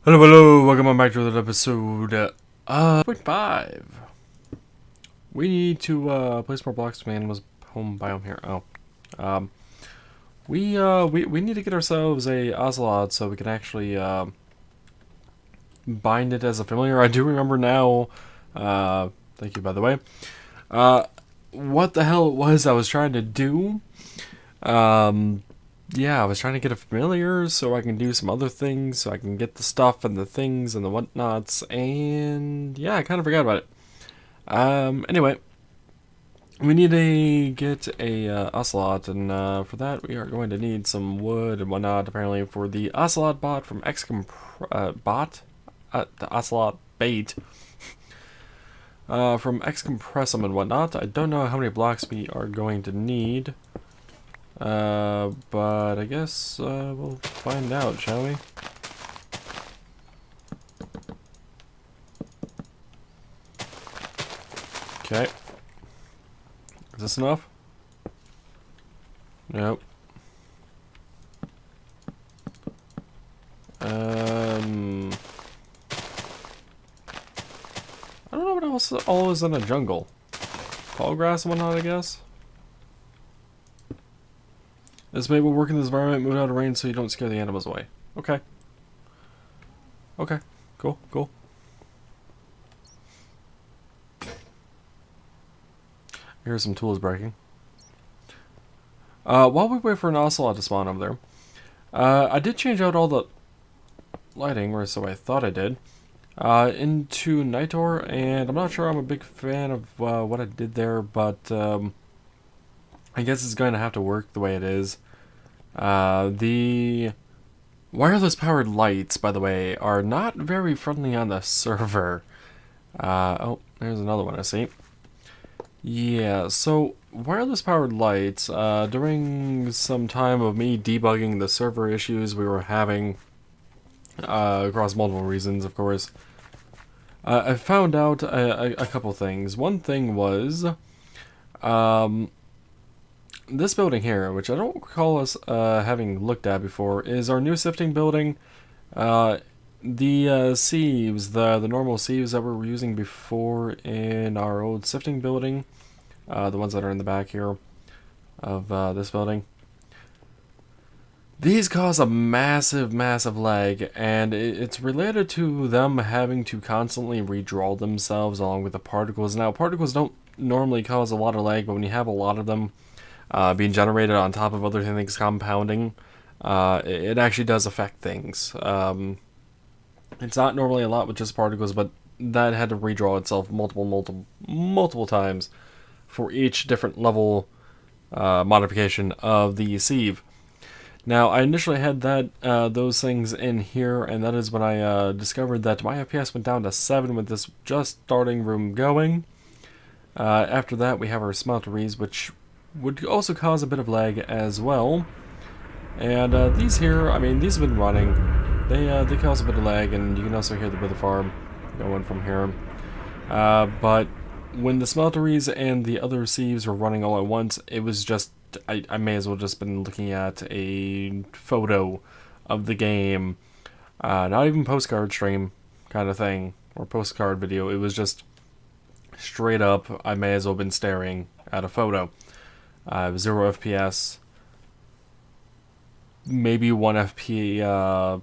Hello, hello, welcome back to another episode point 5. We need to place more blocks to man was home biome here. Um we need to get ourselves a ocelot so we can actually bind it as a familiar. I do remember now, thank you by the way. What the hell it was I was trying to do. Yeah, I was trying to get a familiar so I can do some other things, so I can get the stuff and the things and the whatnots, and yeah, I kind of forgot about it. Anyway, we need to get a ocelot, and for that we are going to need some wood and whatnot, apparently, for the ocelot bot from the ocelot bait, from Excompressum and whatnot. I don't know how many blocks we are going to need. But I guess, we'll find out, shall we? Okay. Is this enough? Nope. I don't know what else all is in a jungle. Tall grass and whatnot, I guess? This mate will work in this environment, move out of range so you don't scare the animals away. Okay. Okay. Cool, cool. Here's some tools breaking. While we wait for an ocelot to spawn over there, I did change out all the lighting, or so I thought I did, into Nitor, and I'm not sure I'm a big fan of what I did there, but I guess it's going to have to work the way it is. The wireless powered lights, by the way, are not very friendly on the server. Oh, there's another one I see. Yeah, so wireless powered lights, during some time of me debugging the server issues we were having, across multiple reasons, of course, I found out a couple things. One thing was, this building here, which I don't recall us having looked at before, is our new sifting building. The sieves, the normal sieves that we were using before in our old sifting building, the ones that are in the back here of this building, these cause a massive, massive lag, and it's related to them having to constantly redraw themselves along with the particles. Now, particles don't normally cause a lot of lag, but when you have a lot of them being generated on top of other things compounding, it actually does affect things. It's not normally a lot with just particles, but that had to redraw itself multiple times for each different level modification of the sieve. Now, I initially had that those things in here, and that is when I discovered that my FPS went down to 7 with this just starting room going. After that, we have our smelteries, which would also cause a bit of lag as well. And these here, I mean, these have been running. They cause a bit of lag, and you can also hear the wither farm going from here. But when the smelteries and the other sieves were running all at once, it was just, I may as well just been looking at a photo of the game. Not even postcard stream kind of thing, or postcard video. It was just straight up, I may as well have been staring at a photo. 0 FPS, maybe 1 ppm,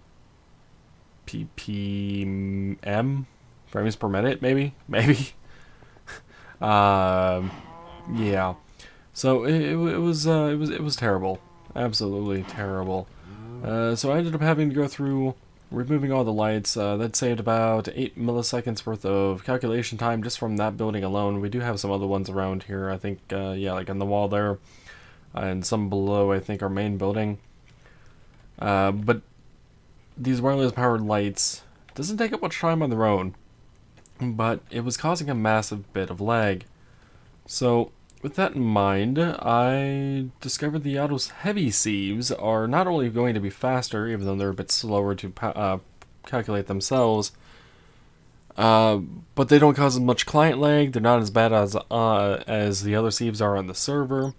frames per minute, maybe. Yeah. So it was terrible, absolutely terrible. So I ended up having to go through removing all the lights. That saved about 8 milliseconds worth of calculation time just from that building alone. We do have some other ones around here, I think, yeah, like on the wall there, and some below, I think, our main building. But these wireless powered lights doesn't take up much time on their own, but it was causing a massive bit of lag. So with that in mind, I discovered the Auto's heavy sieves are not only going to be faster, even though they're a bit slower to calculate themselves, but they don't cause as much client lag. They're not as bad as the other sieves are on the server.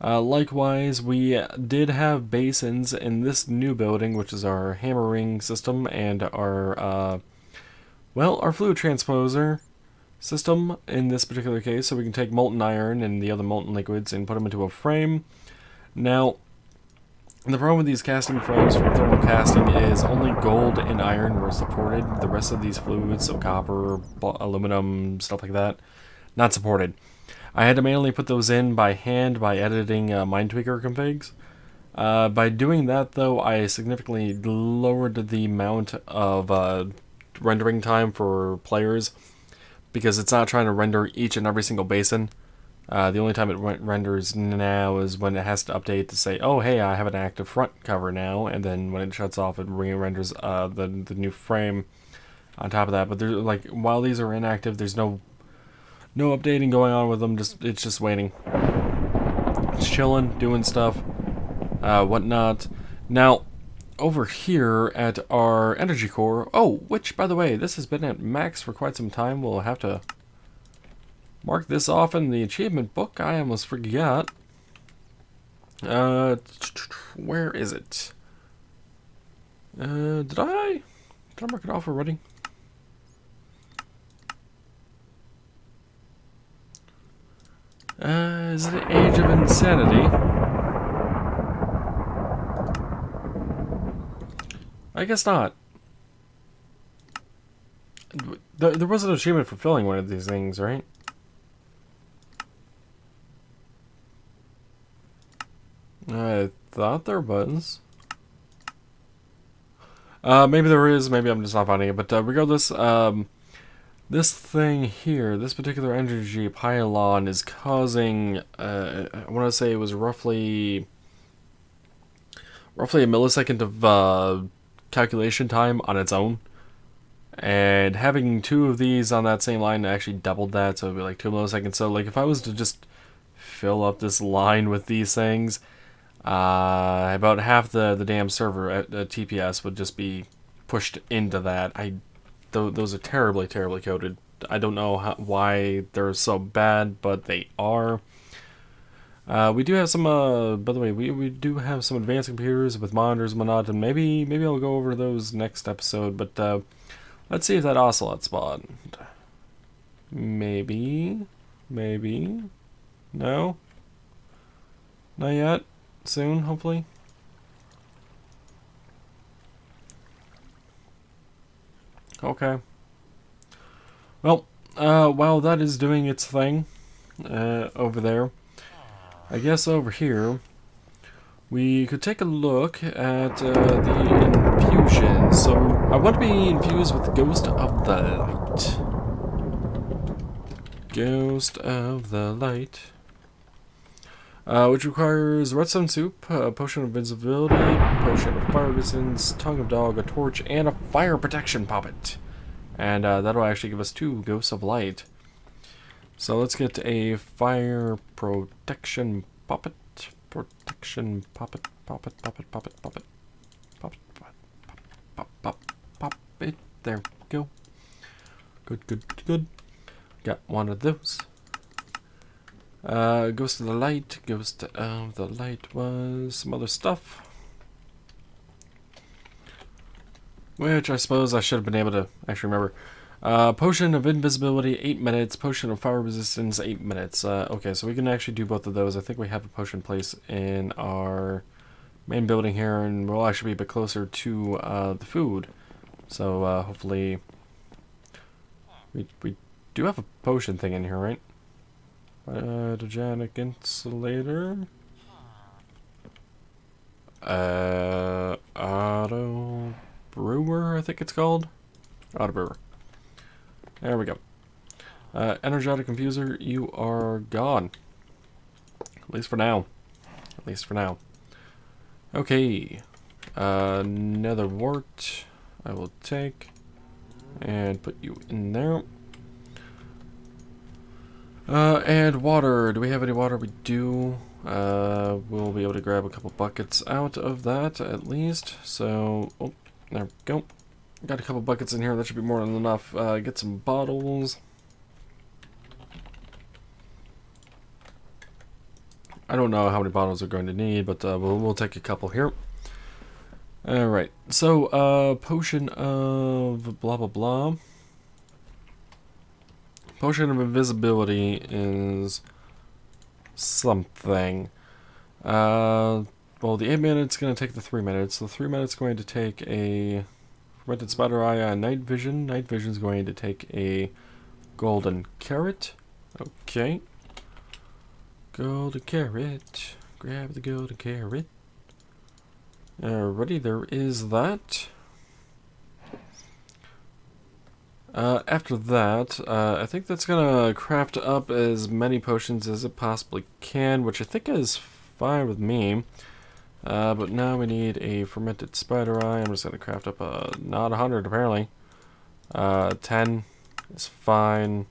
Likewise, we did have basins in this new building, which is our hammering system and our, well, our fluid transposer system in this particular case. So we can take molten iron and the other molten liquids and put them into a frame. Now, the problem with these casting frames from thermal casting is only gold and iron were supported. The rest of these fluids, so copper, aluminum, stuff like that, not supported. I had to manually put those in by hand by editing Mindtweaker configs. By doing that, though, I significantly lowered the amount of rendering time for players because it's not trying to render each and every single basin. The only time it renders now is when it has to update to say, oh, hey, I have an active front cover now, and then when it shuts off, it renders the new frame on top of that. But there's, like, while these are inactive, there's no updating going on with them. It's just waiting. It's chilling, doing stuff, whatnot. Now, over here at our energy core, oh, which, by the way, this has been at max for quite some time. We'll have to mark this off in the achievement book. I almost forgot. Where is it? Did I mark it off already? Is it the Age of Insanity? I guess not. There was an achievement for filling one of these things, right? I thought there was. Maybe there is, maybe I'm just not finding it. But regardless, this thing here, this particular energy pylon is causing, I want to say it was roughly a millisecond of calculation time on its own. And having two of these on that same line actually doubled that, so it would be like 2 milliseconds. So like if I was to just fill up this line with these things, about half the damn server at TPS would just be pushed into that. Those are terribly coded. I don't know why they're so bad, but they are. We do have some, by the way, we do have some advanced computers with monitors and whatnot, and maybe I'll go over those next episode, but let's see if that ocelot spawned. Maybe. No? Not yet? Soon, hopefully? Okay. Well, while that is doing its thing, over there, I guess over here, we could take a look at the infusions. So, I want to be infused with the Ghost of the Light. Ghost of the Light. Which requires redstone soup, a potion of invisibility, potion of fire resistance, tongue of dog, a torch, and a fire protection puppet. And that'll actually give us 2 Ghosts of Light. So let's get a fire protection puppet. Protection puppet. There we go. Good. Got one of those. Ghost of the Light. Ghost of the Light was some other stuff. Which I suppose I should have been able to actually remember. Potion of Invisibility, 8 minutes. Potion of Fire Resistance, 8 minutes. Okay, so we can actually do both of those. I think we have a potion place in our main building here, and we'll actually be a bit closer to the food. So hopefully... We do have a potion thing in here, right? Photogenic insulator. Auto brewer, I think it's called. Auto brewer. There we go. Energetic infuser, you are gone. At least for now. Okay. Nether wart, I will take and put you in there. And water. Do we have any water? We do. We'll be able to grab a couple buckets out of that, at least. So, oh, there we go. Got a couple buckets in here. That should be more than enough. Get some bottles. I don't know how many bottles we're going to need, but we'll take a couple here. Alright, so, potion of blah blah blah. Potion of invisibility is something. Well, the 8 minutes is going to take the 3 minutes. The 3 minutes is going to take a fermented spider eye on night vision. Night vision is going to take a golden carrot. Okay. Golden carrot. Grab the golden carrot. Alrighty, there is that. After that, I think that's gonna craft up as many potions as it possibly can, which I think is fine with me. But now we need a fermented spider eye. I'm just gonna craft up not 100 apparently. 10 is fine.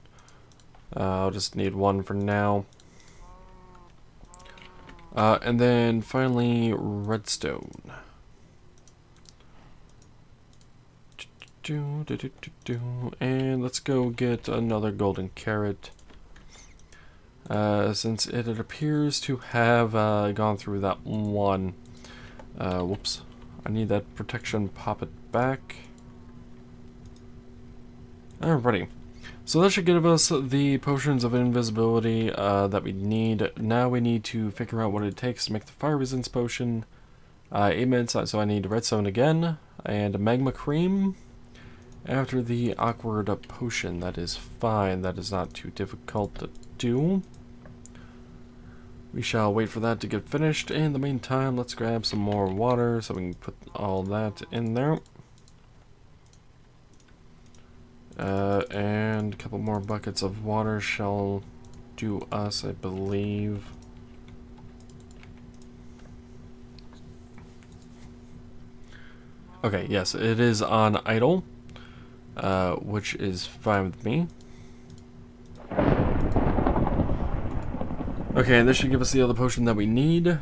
I'll just need 1 for now. And then finally, redstone. And let's go get another golden carrot. Since it appears to have gone through that one. Whoops. I need that protection. Pop it back. Alrighty. So that should give us the potions of invisibility that we need. Now we need to figure out what it takes to make the fire resistance potion. 8 minutes, so I need redstone again, and a magma cream. After the awkward potion, that is fine. That is not too difficult to do. We shall wait for that to get finished. In the meantime, let's grab some more water so we can put all that in there. And a couple more buckets of water shall do us, I believe. Okay, yes, it is on idle, which is fine with me. Okay, and this should give us the other potion that we need.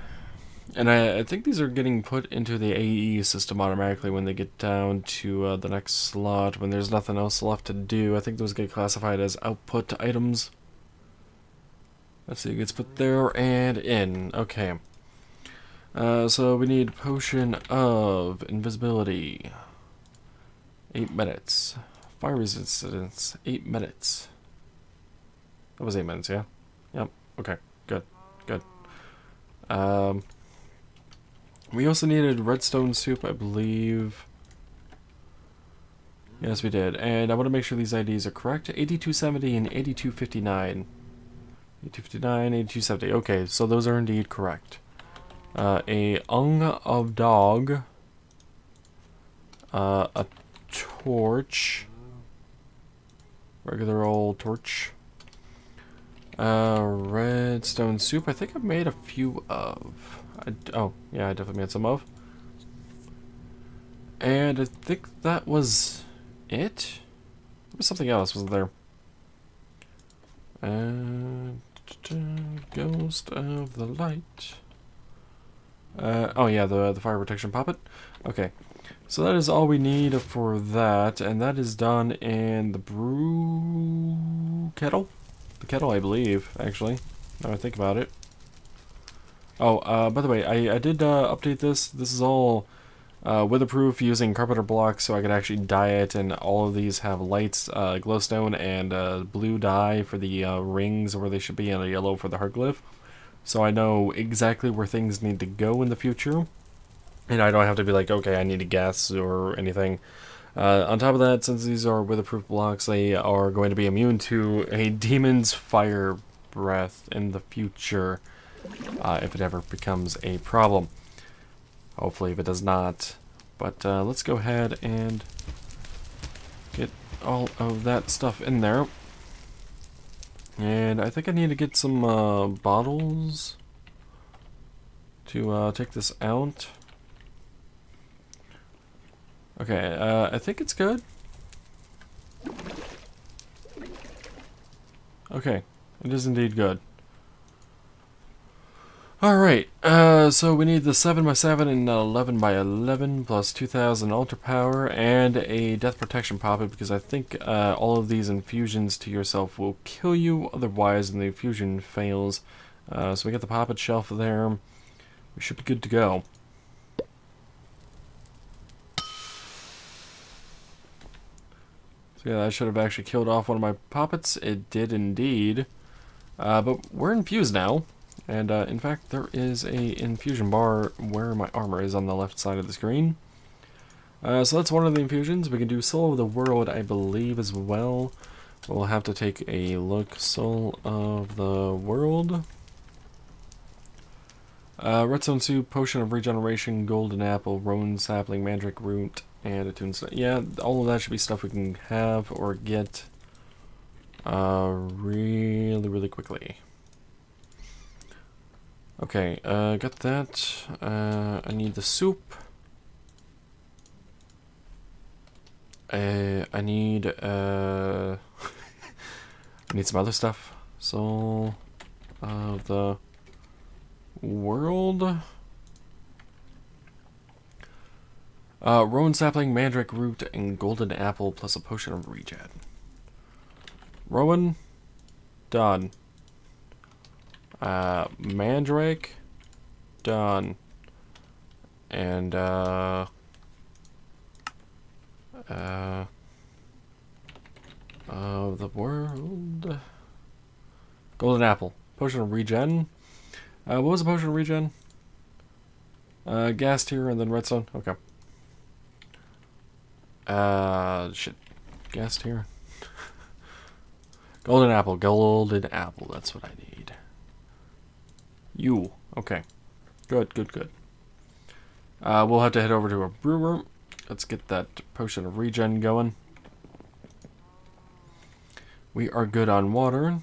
And I think these are getting put into the AE system automatically when they get down to the next slot, when there's nothing else left to do. I think those get classified as output items. Let's see, it gets put there and in. Okay. So we need potion of invisibility. 8 minutes. Fire resistance, 8 minutes. That was 8 minutes, yeah? Yep, okay, good, good. We also needed redstone soup, I believe. Yes, we did. And I want to make sure these IDs are correct. 8270 and 8259. 8259, 8270. Okay, so those are indeed correct. A ung of dog. A torch. Regular old torch. Redstone soup. I think I've made a few of. Oh, yeah, I definitely made some of. And I think that was it. There was something else, wasn't there? Ghost of the light. Oh yeah, the fire protection poppet. Okay, so that is all we need for that, and that is done in the brew kettle. The kettle, I believe, actually. Now I think about it. Oh, by the way, I did update this. This is all weatherproof using carpenter blocks, so I could actually dye it, and all of these have lights, glowstone, and blue dye for the rings where they should be, and a yellow for the heart glyph. So I know exactly where things need to go in the future, and I don't have to be like, okay, I need a gas or anything. On top of that, since these are weatherproof blocks, they are going to be immune to a demon's fire breath in the future. If it ever becomes a problem. Hopefully if it does not. But let's go ahead and get all of that stuff in there. And I think I need to get some bottles to take this out. Okay, I think it's good. Okay, it is indeed good. Alright, so we need the 7x7 and 11x11 plus 2000 ultra power and a death protection poppet, because I think all of these infusions to yourself will kill you otherwise when the infusion fails. So we got the poppet shelf there. We should be good to go. So yeah, that should have actually killed off one of my poppets. It did indeed. But we're infused now. And in fact, there is a infusion bar where my armor is on the left side of the screen. So that's one of the infusions. We can do Soul of the World, I believe, as well. We'll have to take a look. Soul of the World. Redstone Soup, Potion of Regeneration, Golden Apple, Rowan Sapling, Mandrake Root, and a Tombstone. Yeah, all of that should be stuff we can have or get really, really quickly. Okay, got that. I need the soup. I need I need some other stuff. Soul of the World. Rowan Sapling, Mandrake Root, and Golden Apple, plus a Potion of Regen. Rowan, done. Mandrake, done. And, of the World. Golden Apple. Potion of Regen. What was the Potion of Regen? Gas tier and then redstone. Okay. Shit. Gas tier. Golden Apple. Golden Apple. That's what I need. You. Okay. Good, good, good. We'll have to head over to a brewer. Let's get that Potion of Regen going. We are good on water.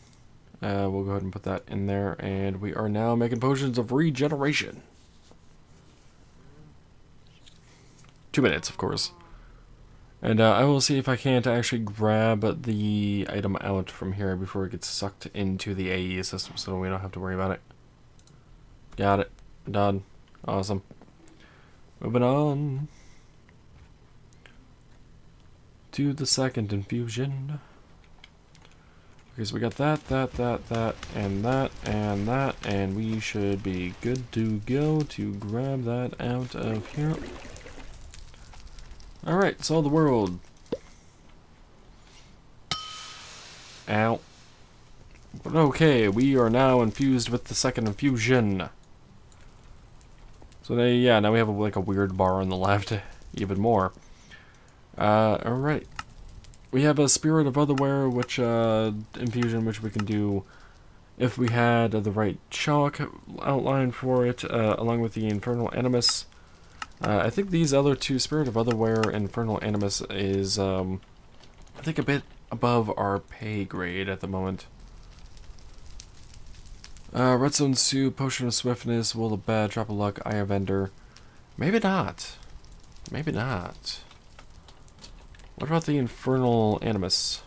We'll go ahead and put that in there. And we are now making potions of regeneration. 2 minutes, of course. And I will see if I can't actually grab the item out from here before it gets sucked into the AE system so we don't have to worry about it. Got it. Done. Awesome. Moving on to the second infusion. Okay, so we got that, and that, and that, and we should be good to go to grab that out of here. Alright, Soul of the World. Ow. But okay, we are now infused with the second infusion. So yeah, now we have like a weird bar on the left, even more. Alright. We have a Spirit of Otherwhere, which infusion, which we can do if we had the right chalk outline for it, along with the Infernal Animus. I think these other two, Spirit of Otherwhere and Infernal Animus, is, I think a bit above our pay grade at the moment. Redstone Soup, Potion of Swiftness, Will of Bad, Drop of Luck, Eye of Ender. Maybe not. Maybe not. What about the Infernal Animus?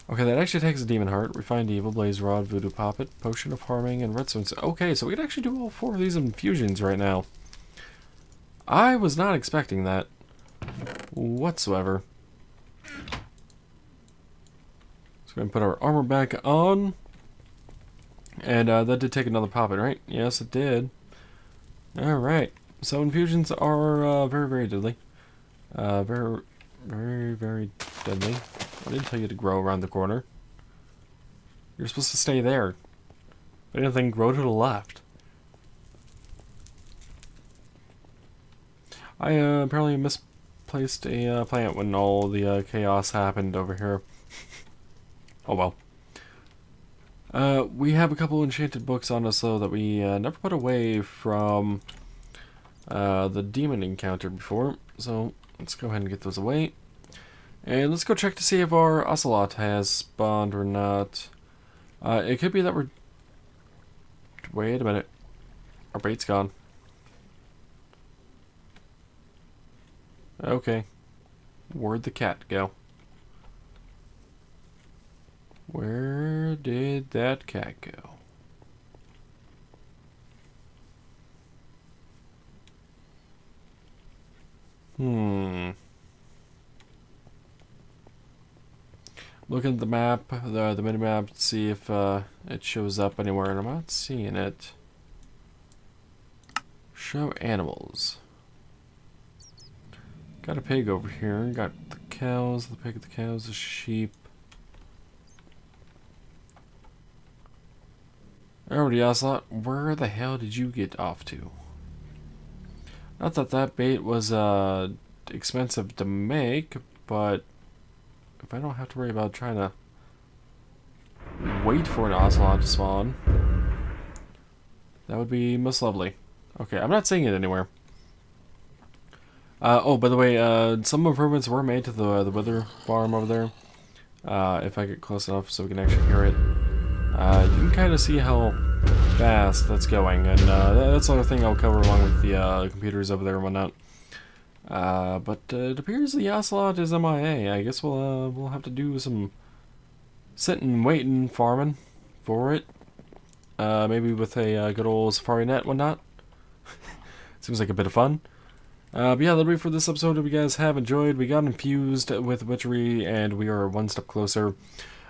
Okay, that actually takes a Demon Heart, Refined Evil, Blaze Rod, Voodoo Poppet, Potion of Harming, and Redstone Soup. Okay, so we can actually do all 4 of these infusions right now. I was not expecting that whatsoever. So we're going to put our armor back on. And that did take another poppet, right? Yes, it did. Alright. So infusions are very, very deadly. Very, very, very deadly. I didn't tell you to grow around the corner. You're supposed to stay there. If anything, grow to the left. I apparently misplaced a plant when all the chaos happened over here. Oh well. We have a couple enchanted books on us, though, that we never put away from the demon encounter before. So let's go ahead and get those away. And let's go check to see if our ocelot has spawned or not. It could be that we're... Wait a minute. Our bait's gone. Okay. Where'd the cat go? Where did that cat go? looking at the map, the mini map, to see if it shows up anywhere, and I'm not seeing it. Show animals. Got a pig over here. Got the cows, the pig, the cows, the sheep. Alrighty, Ocelot, where the hell did you get off to? Not that that bait was expensive to make, but if I don't have to worry about trying to wait for an Ocelot to spawn, that would be most lovely. Okay, I'm not seeing it anywhere. Oh, by the way, some improvements were made to the wither farm over there. If I get close enough so we can actually hear it. You can kind of see how fast that's going, and that's another thing I'll cover along with the computers over there and whatnot. But it appears the Ocelot is MIA. I guess we'll have to do some sitting, waiting, farming for it. Maybe with a good old Safari net, whatnot. Seems like a bit of fun. But yeah, that'll be for this episode. If you guys have enjoyed, we got infused with witchery, and we are one step closer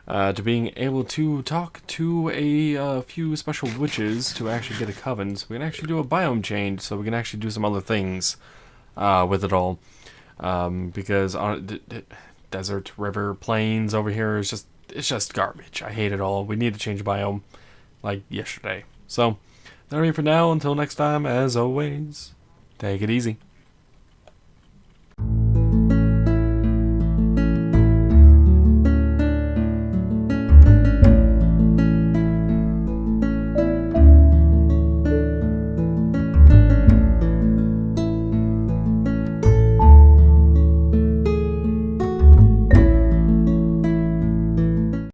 to being able to talk to a few special witches to actually get a coven. So we can actually do a biome change, so we can actually do some other things with it all. Because on desert, river, plains over here is it's just garbage. I hate it all. We need to change biome like yesterday. So that'll be it for now. Until next time, as always, take it easy.